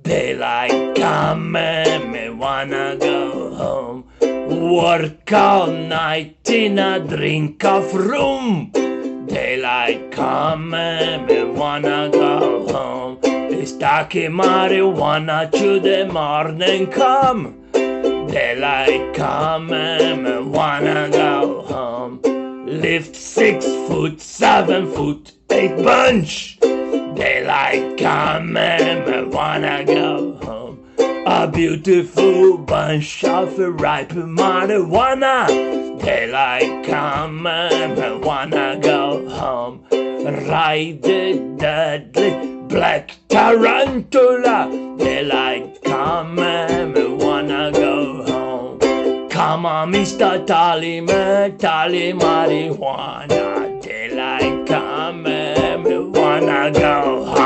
Daylight coming, me wanna go home. Work all night in a drink of rum. Daylight coming, me wanna go home. Stacking marijuana till the morning come. Daylight coming, me wanna go home. Lift 6 foot, 7 foot, 8 bunch. Daylight coming, me wanna go home. A beautiful bunch of ripe marijuana. Daylight coming, me wanna go home. Ride the deadly black tarantula. Daylight coming, me wanna go home. Come on, Mr. Tally marijuana. Daylight coming, me wanna go home.